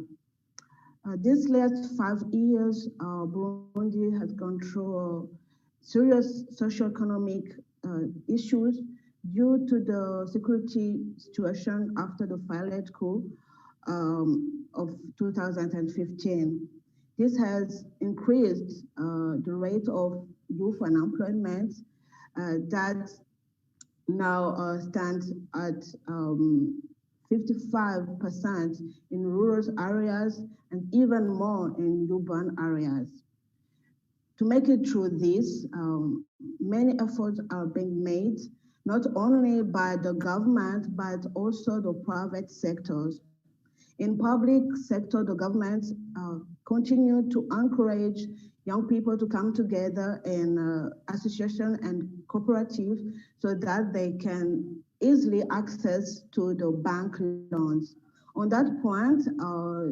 S10: These last 5 years, Burundi has gone through serious socio-economic issues due to the security situation after the violent coup of 2015. This has increased the rate of youth unemployment that now stands at 55% in rural areas and even more in urban areas. To make it through this, many efforts are being made, not only by the government, but also the private sectors. In public sector, the government continue to encourage young people to come together in association and cooperative so that they can easily access to the bank loans. On that point,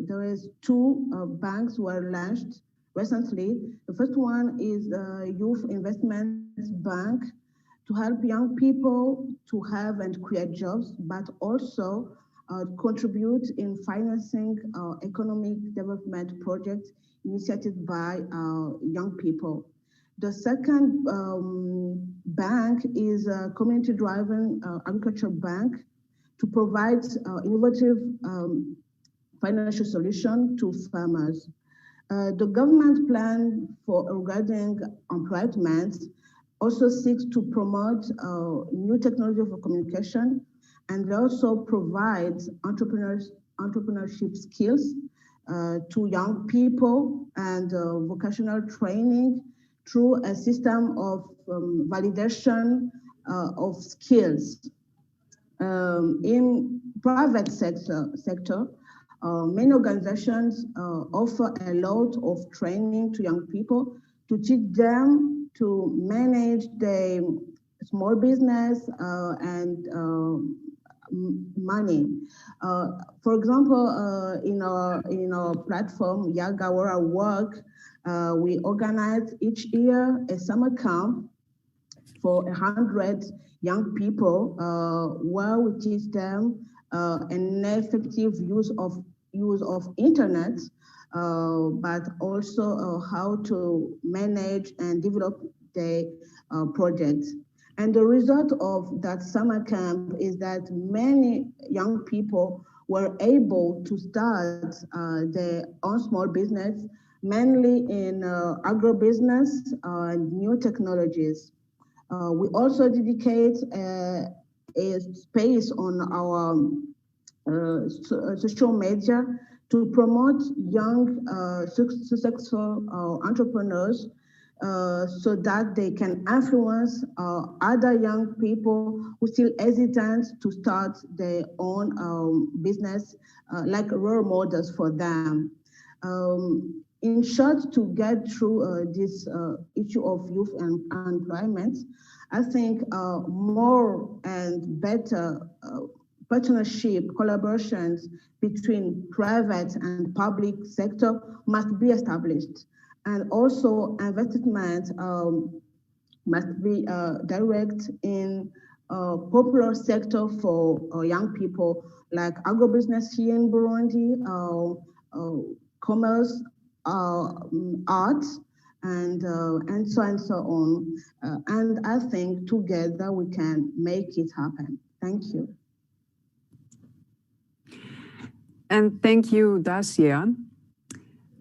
S10: there is 2 banks were launched recently. The first one is the Youth Investment Bank to help young people to have and create jobs, but also contribute in financing economic development projects initiated by young people. The second bank is a community-driven agriculture bank to provide innovative financial solution to farmers. The government plan for regarding employment also seeks to promote new technology for communication, and also provides entrepreneurship skills to young people and vocational training through a system of validation of skills. In private sector, many organizations offer a lot of training to young people to teach them to manage their small business and money. For example, in our platform, Yaga, where I work, we organize each year a summer camp for 100 young people, where we teach them an effective use of internet, but also how to manage and develop their projects. And the result of that summer camp is that many young people were able to start their own small business, mainly in agribusiness and new technologies. We also dedicate a space on our social media to promote young successful entrepreneurs so that they can influence other young people who still hesitant to start their own business, like role models for them. In short, to get through this issue of youth and unemployment, I think more and better partnership, collaborations between private and public sector must be established. And also investment must be direct in popular sector for young people, like agribusiness here in Burundi, commerce, arts, and so on. And I think together we can make it happen. Thank you.
S1: And thank you, Dacia.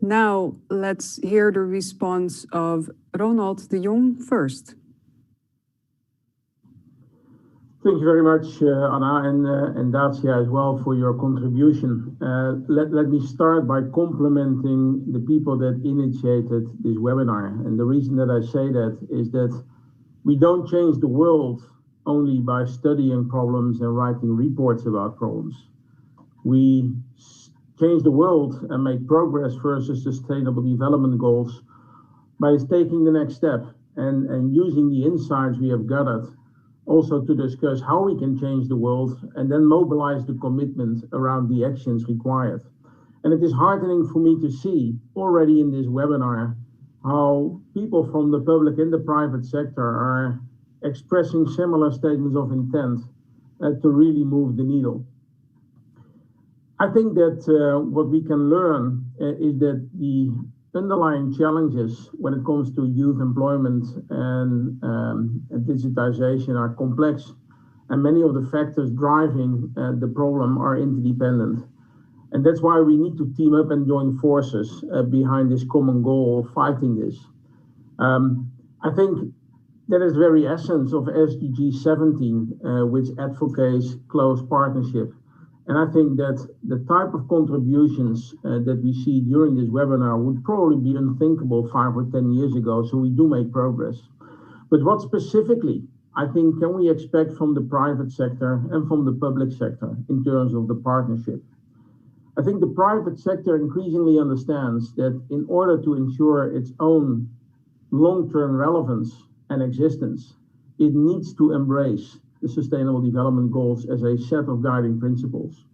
S1: Now let's hear the response of Ronald de Jong first.
S11: Thank you very much, Anna, and Dacia as well for your contribution. Let me start by complimenting the people that initiated this webinar. And the reason that I say that is that we don't change the world only by studying problems and writing reports about problems. We change the world and make progress versus sustainable development goals by taking the next step and using the insights we have gathered also to discuss how we can change the world and then mobilize the commitment around the actions required. And it is heartening for me to see already in this webinar how people from the public and the private sector are expressing similar statements of intent to really move the needle. I think that what we can learn is that the underlying challenges when it comes to youth employment and digitization are complex, and many of the factors driving the problem are interdependent. And that's why we need to team up and join forces behind this common goal of fighting this. I think that is the very essence of SDG 17, which advocates close partnership. And I think that the type of contributions that we see during this webinar would probably be unthinkable 5 or 10 years ago, so we do make progress. But what specifically, I think, can we expect from the private sector and from the public sector in terms of the partnership? I think the private sector increasingly understands that in order to ensure its own long-term relevance and existence, it needs to embrace the Sustainable Development Goals as a set of guiding principles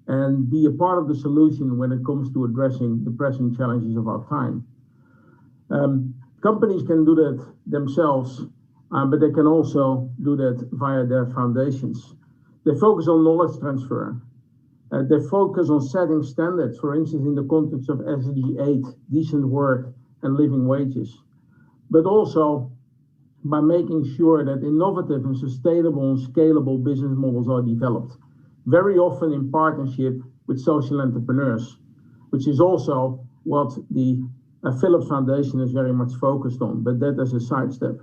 S11: and be a part of the solution when it comes to addressing the pressing challenges of our time. Companies can do that themselves, but they can also do that via their foundations. They focus on knowledge transfer. They focus on setting standards, for instance, in the context of SDG 8, decent work and living wages, but also by making sure that innovative and sustainable and scalable business models are developed, very often in partnership with social entrepreneurs, which is also what the Philips Foundation is very much focused on, but that as a sidestep.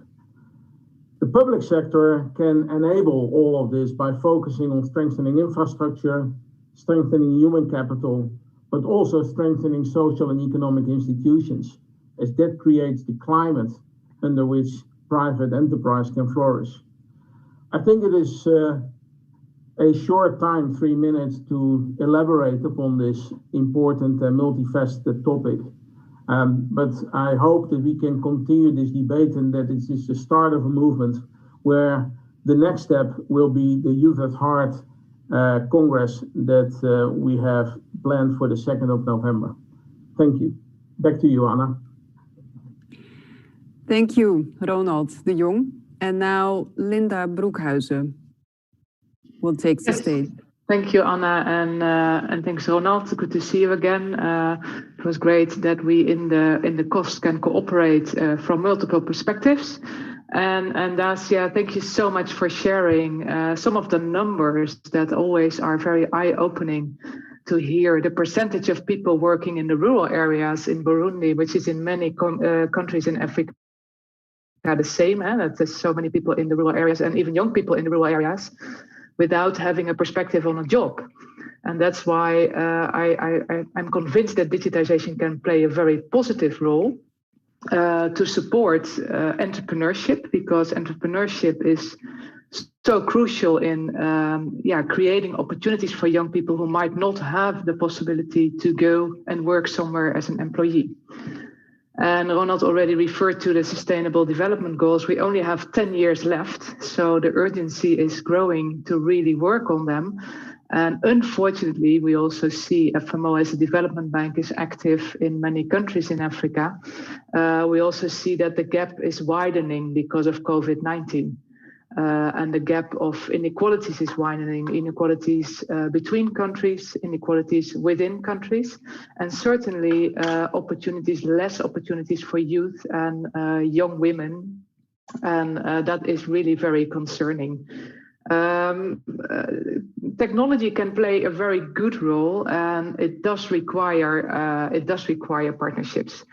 S11: The public sector can enable all of this by focusing on strengthening infrastructure, strengthening human capital, but also strengthening social and economic institutions, as that creates the climate under which private enterprise can flourish. I think it is a short time, 3 minutes, to elaborate upon this important and multifaceted topic. But I hope that we can continue this debate and that it is the start of a movement where the next step will be the Youth at Heart Congress that we have planned for the 2nd of November. Thank you. Back to you, Anna.
S1: Thank you, Ronald de Jong. And now Linda Broekhuizen will take the stage.
S12: Thank you, Anna, and thanks, Ronald. Good to see you again. It was great that we in the COST can cooperate from multiple perspectives. And Dacia, thank you so much for sharing some of the numbers that always are very eye-opening to hear the percentage of people working in the rural areas in Burundi, which is in many countries in Africa the same, that there's so many people in the rural areas and even young people in the rural areas without having a perspective on a job. And that's why I'm convinced that digitization can play a very positive role to support entrepreneurship, because entrepreneurship is so crucial in creating opportunities for young people who might not have the possibility to go and work somewhere as an employee. And Ronald already referred to the Sustainable Development Goals. We only have 10 years left, so the urgency is growing to really work on them. And unfortunately, we also see FMO as a development bank is active in many countries in Africa. We also see that the gap is widening because of COVID-19. And the gap of inequalities is widening, inequalities between countries, inequalities within countries, and certainly less opportunities for youth and young women. And that is really very concerning. Technology can play a very good role, and it does require partnerships.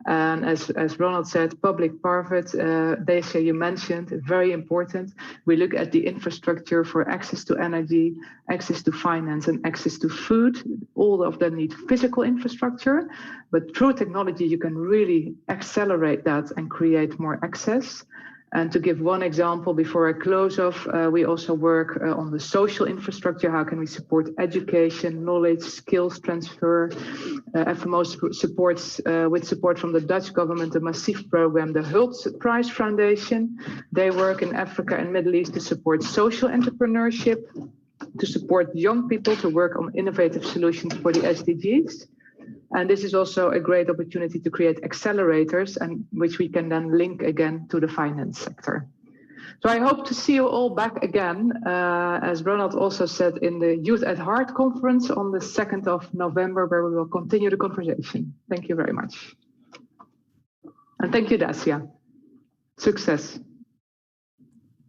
S12: And as Ronald said, public-private, Dacia, you mentioned, very important. We look at the infrastructure for access to energy, access to finance, and access to food. All of them need physical infrastructure, but through technology, you can really accelerate that and create more access. And to give one example before I close off, we also work on the social infrastructure. How can we support education, knowledge, skills transfer? FMO supports, with support from the Dutch government, a massive program, the Hult Prize Foundation. They work in Africa and Middle East to support social entrepreneurship, to support young people to work on innovative solutions for the SDGs. And this is also a great opportunity to create accelerators, and which we can then link again to the finance sector. So I hope to see you all back again, as Ronald also said, in the Youth at Heart conference on the 2nd of November, where we will continue the conversation. Thank you very much. And thank you, Dacia. Success.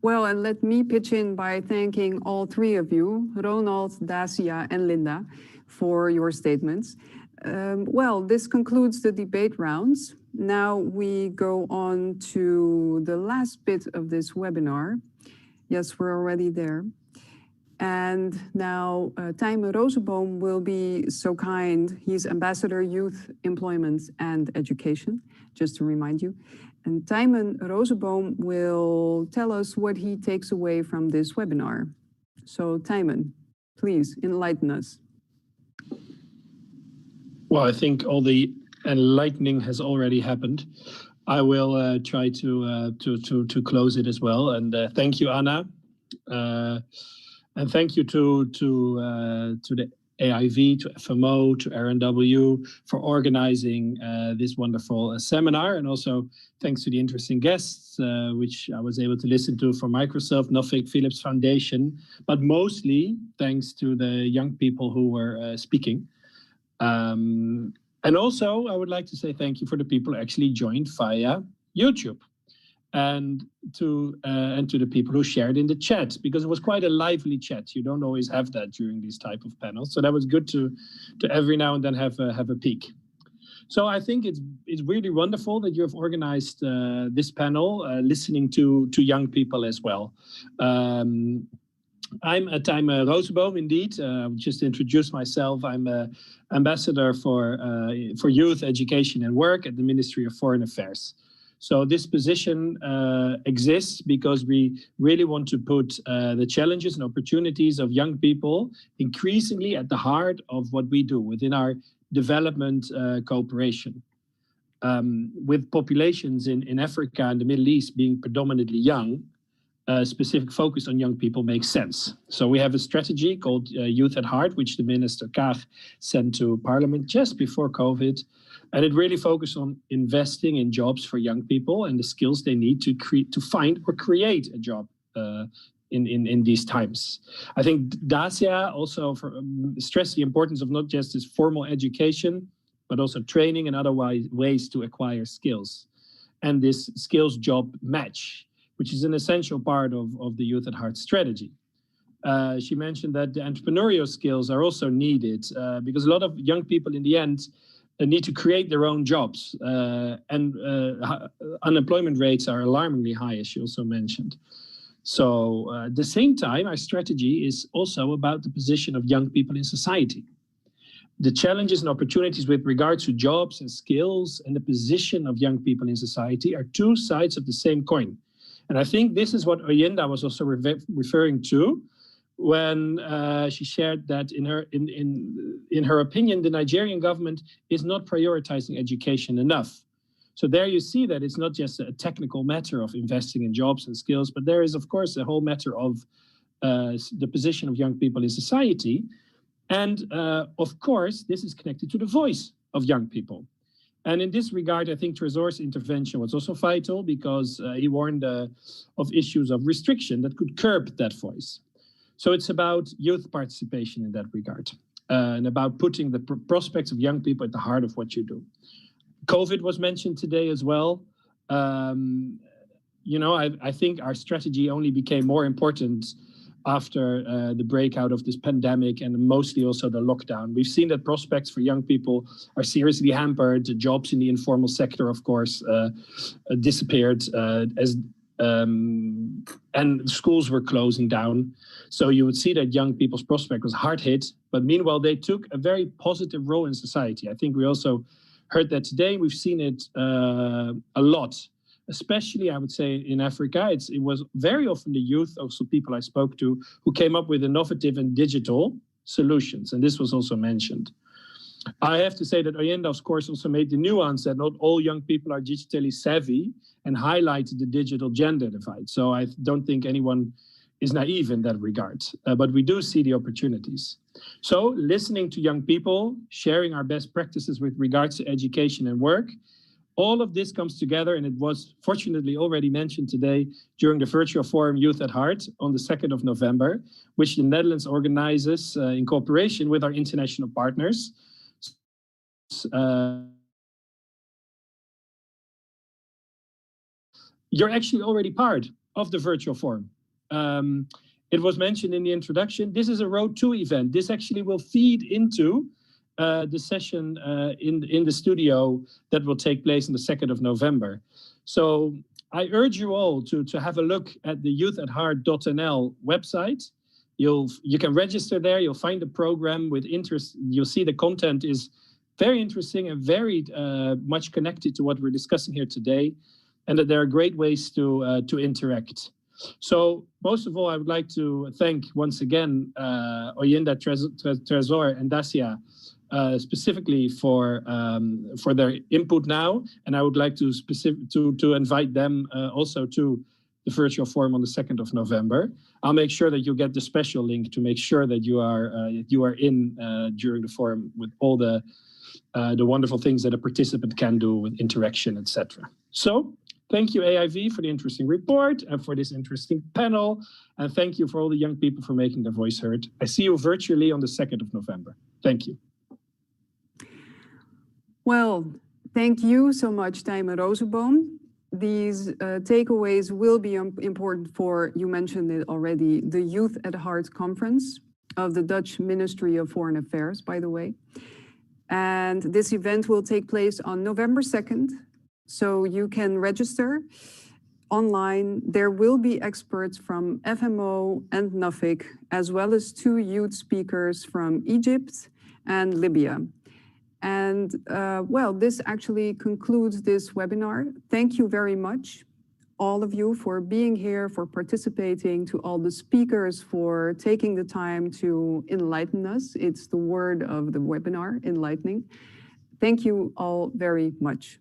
S1: Well, and let me pitch in by thanking all three of you, Ronald, Dacia, and Linda, for your statements. Well, this concludes the debate rounds. Now we go on to the last bit of this webinar. Yes, we're already there. And now Tijmen Rozenboom will be so kind. He's Ambassador Youth Employment and Education, just to remind you. And Tijmen Rozenboom will tell us what he takes away from this webinar. So Tijmen, please enlighten us.
S7: Well, I think all the enlightening has already happened. I will try to close it as well. And thank you, Anna, and thank you to the AIV, to FMO, to RNW for organizing this wonderful seminar, and also thanks to the interesting guests, which I was able to listen to from Microsoft, Nuffic Phillips Foundation, but mostly thanks to the young people who were speaking. And also, I would like to say thank you for the people who actually joined via YouTube, and to the people who shared in the chat, because it was quite a lively chat. You don't always have that during these type of panels, so that was good to every now and then have a peek. So I think it's really wonderful that you have organized this panel, listening to young people as well. I'm Tijmen Rozenboom, indeed. Just to introduce myself, I'm ambassador for youth, education and work at the Ministry of Foreign Affairs. So this position exists because we really want to put the challenges and opportunities of young people increasingly at the heart of what we do within our development cooperation. With populations in Africa and the Middle East being predominantly young, specific focus on young people makes sense. So we have a strategy called Youth at Heart, which the Minister Kaag sent to Parliament just before COVID. And it really focuses on investing in jobs for young people and the skills they need to find or create a job in these times. I think Dacia also stressed the importance of not just this formal education, but also training and other ways to acquire skills. And this skills job match, which is an essential part of the Youth at Heart strategy. She mentioned that the entrepreneurial skills are also needed because a lot of young people in the end need to create their own jobs, and unemployment rates are alarmingly high, as she also mentioned. So at the same time, our strategy is also about the position of young people in society. The challenges and opportunities with regards to jobs and skills and the position of young people in society are two sides of the same coin. And I think this is what Oyinda was also referring to when she shared that in her opinion, the Nigerian government is not prioritizing education enough. So there you see that it's not just a technical matter of investing in jobs and skills, but there is, of course, a whole matter of
S13: the position of young people in society. And of course, this is connected to the voice of young people. And in this regard, I think Trésor's intervention was also vital because he warned of issues of restriction that could curb that voice. So it's about youth participation in that regard and about putting the prospects of young people at the heart of what you do. COVID was mentioned today as well. You know, I think our strategy only became more important after the breakout of this pandemic and mostly also the lockdown. We've seen that prospects for young people are seriously hampered. The jobs in the informal sector, of course, disappeared and schools were closing down. So you would see that young people's prospect was hard hit, but meanwhile, they took a very positive role in society. I think we also heard that today. We've seen it a lot, especially, I would say, in Africa. It was very often the youth, also people I spoke to, who came up with innovative and digital solutions. And this was also mentioned. I have to say that Oyenda's course also made the nuance that not all young people are digitally savvy and highlighted the digital gender divide. So I don't think anyone is naive in that regard, but we do see the opportunities. So listening to young people, sharing our best practices with regards to education and work, all of this comes together, and it was fortunately already mentioned today during the virtual forum Youth at Heart on the 2nd of November, which the Netherlands organizes in cooperation with our international partners. You're actually already part of the virtual forum. It was mentioned in the introduction, this is a Road 2 event. This actually will feed into the session in the studio that will take place on the 2nd of November. So I urge you all to have a look at the youthatheart.nl website. You can register there, you'll find the program with interest. You'll see the content is very interesting and very much connected to what we're discussing here today, and that there are great ways to interact. So most of all, I would like to thank once again Oyenda, Trésor, and Dacia specifically for their input now, and I would like to invite them also to the virtual forum on the 2nd of November. I'll make sure that you get the special link to make sure that you are in during the forum with all the wonderful things that a participant can do with interaction, etc. So thank you, AIV, for the interesting report and for this interesting panel. And thank you for all the young people for making their voice heard. I see you virtually on the 2nd of November. Thank you.
S1: Well, thank you so much, Tijmen Rozenboom. These takeaways will be important for, you mentioned it already, the Youth at Heart conference of the Dutch Ministry of Foreign Affairs, by the way. And this event will take place on November 2nd. So you can register online. There will be experts from FMO and NAFIC, as well as 2 youth speakers from Egypt and Libya. And well, this actually concludes this webinar. Thank you very much, all of you, for being here, for participating, to all the speakers for taking the time to enlighten us. It's the word of the webinar, enlightening. Thank you all very much.